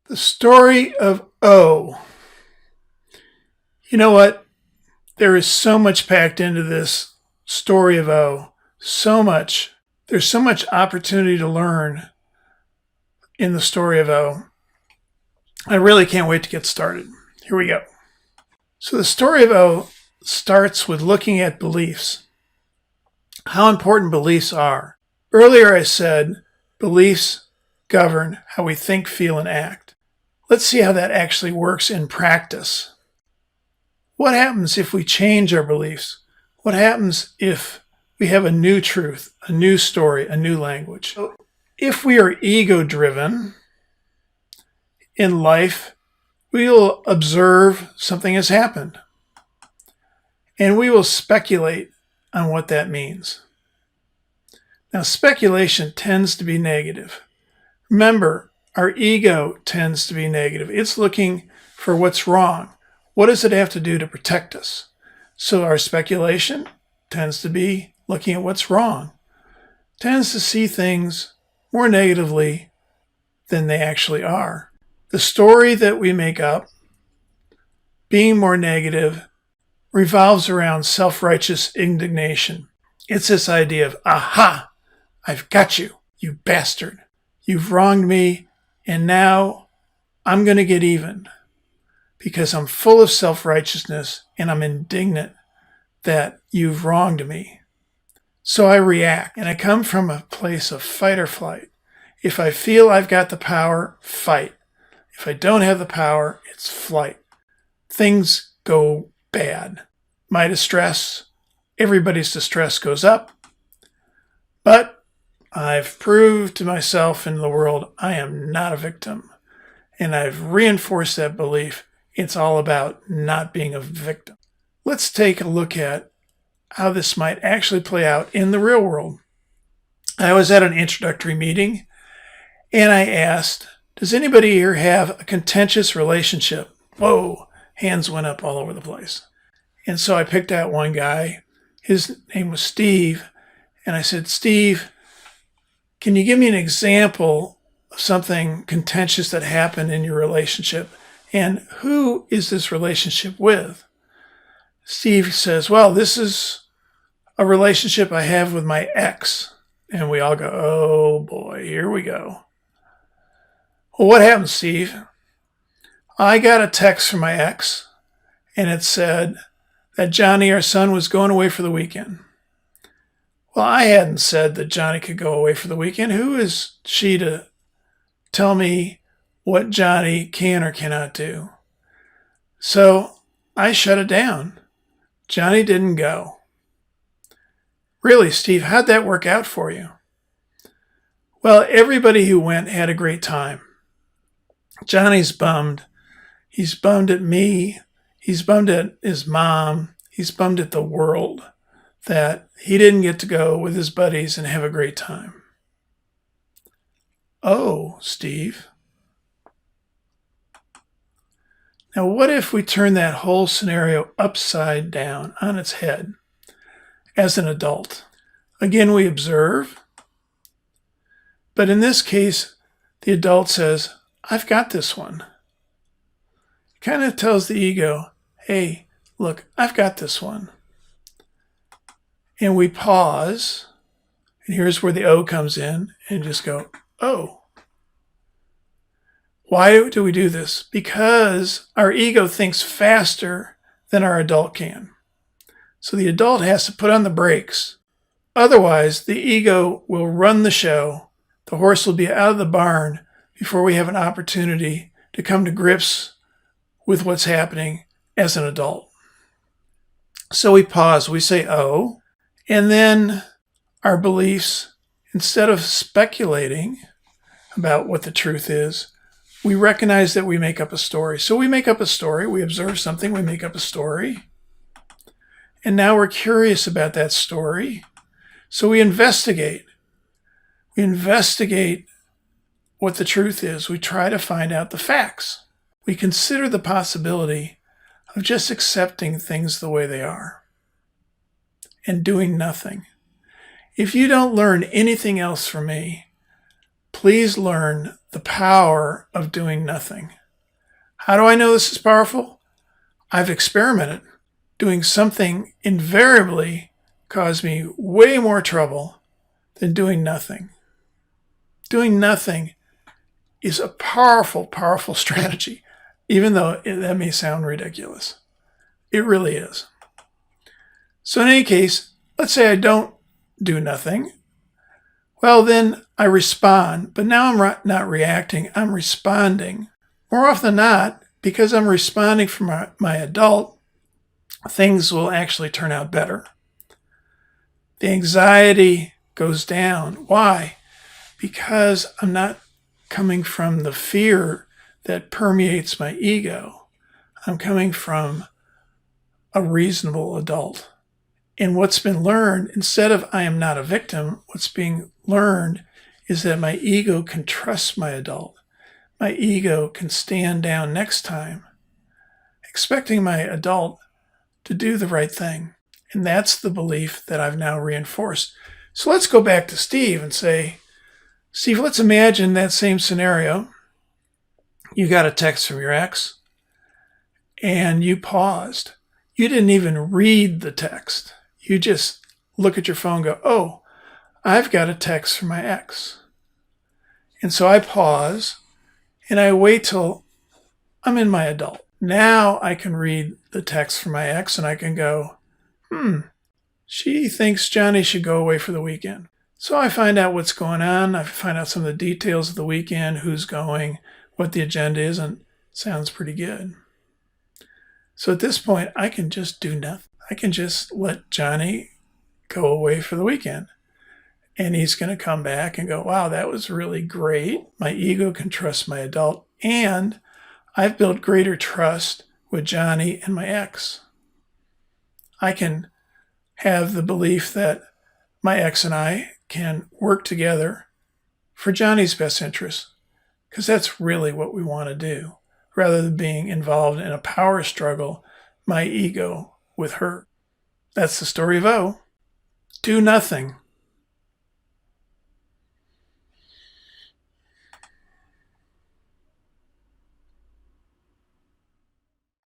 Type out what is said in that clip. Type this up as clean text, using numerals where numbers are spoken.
The story of O. You know what? There is so much packed into this story of O. So much. There's so much opportunity to learn in the story of O. I really can't wait to get started. Here we go. So the story of O starts with looking at beliefs. How important beliefs are. Earlier I said beliefs govern how we think, feel, and act. Let's see how that actually works in practice. What happens if we change our beliefs? What happens if we have a new truth, a new story, a new language? So if we are ego-driven in life, we will observe something has happened, and we will speculate on what that means. Now, speculation tends to be negative. Remember, our ego tends to be negative. It's looking for what's wrong. What does it have to do to protect us? So our speculation tends to be looking at what's wrong, tends to see things more negatively than they actually are. The story that we make up, being more negative, revolves around self-righteous indignation. It's this idea of, aha, I've got you, you bastard. You've wronged me, and now I'm going to get even because I'm full of self-righteousness and I'm indignant that you've wronged me. So I react, and I come from a place of fight or flight. If I feel I've got the power, fight. If I don't have the power, it's flight. Things go bad. My distress, everybody's distress goes up, but I've proved to myself and the world I am not a victim. And I've reinforced that belief. It's all about not being a victim. Let's take a look at how this might actually play out in the real world. I was at an introductory meeting and I asked, does anybody here have a contentious relationship? Whoa, hands went up all over the place. And so I picked out one guy. His name was Steve. And I said, Steve, can you give me an example of something contentious that happened in your relationship? And who is this relationship with? Steve says, well, this is a relationship I have with my ex. And we all go, oh boy, here we go. Well, what happened, Steve? I got a text from my ex, and it said that Johnny, our son, was going away for the weekend. Well, I hadn't said that Johnny could go away for the weekend. Who is she to tell me what Johnny can or cannot do? So I shut it down. Johnny didn't go. Really, Steve, how'd that work out for you? Well, everybody who went had a great time. Johnny's bummed. He's bummed at me. He's bummed at his mom. He's bummed at the world that he didn't get to go with his buddies and have a great time. Oh, Steve. Now, what if we turn that whole scenario upside down on its head as an adult? Again, we observe. But in this case, the adult says, I've got this one. It kind of tells the ego, hey, look, I've got this one. And we pause, and here's where the O comes in, and just go, oh. Why do we do this? Because our ego thinks faster than our adult can. So the adult has to put on the brakes. Otherwise, the ego will run the show. The horse will be out of the barn before we have an opportunity to come to grips with what's happening as an adult. So we pause, we say, oh. And then our beliefs, instead of speculating about what the truth is, we recognize that we make up a story. So we make up a story, we observe something, we make up a story. And now we're curious about that story. So we investigate. We investigate what the truth is. We try to find out the facts. We consider the possibility of just accepting things the way they are and doing nothing. If you don't learn anything else from me, please learn the power of doing nothing. How do I know this is powerful? I've experimented. Doing something invariably caused me way more trouble than doing nothing. Doing nothing is a powerful, powerful strategy, even though that may sound ridiculous. It really is. So in any case, let's say I don't do nothing. Well, then I respond, but now I'm not reacting, I'm responding. More often than not, because I'm responding from my adult, things will actually turn out better. The anxiety goes down. Why? Because I'm not coming from the fear that permeates my ego. I'm coming from a reasonable adult. And what's been learned, instead of I am not a victim, what's being learned is that my ego can trust my adult. My ego can stand down next time, expecting my adult to do the right thing. And that's the belief that I've now reinforced. So let's go back to Steve and say, Steve, let's imagine that same scenario. You got a text from your ex and you paused. You didn't even read the text. You just look at your phone and go, oh, I've got a text from my ex. And so I pause and I wait till I'm in my adult. Now I can read the text from my ex and I can go, she thinks Johnny should go away for the weekend. So I find out what's going on. I find out some of the details of the weekend, who's going, what the agenda is, and it sounds pretty good. So at this point, I can just do nothing. I can just let Johnny go away for the weekend. And he's going to come back and go, wow, that was really great. My ego can trust my adult. And I've built greater trust with Johnny and my ex. I can have the belief that my ex and I can work together for Johnny's best interest, because that's really what we want to do, rather than being involved in a power struggle, my ego with her. That's the story of O. Do nothing.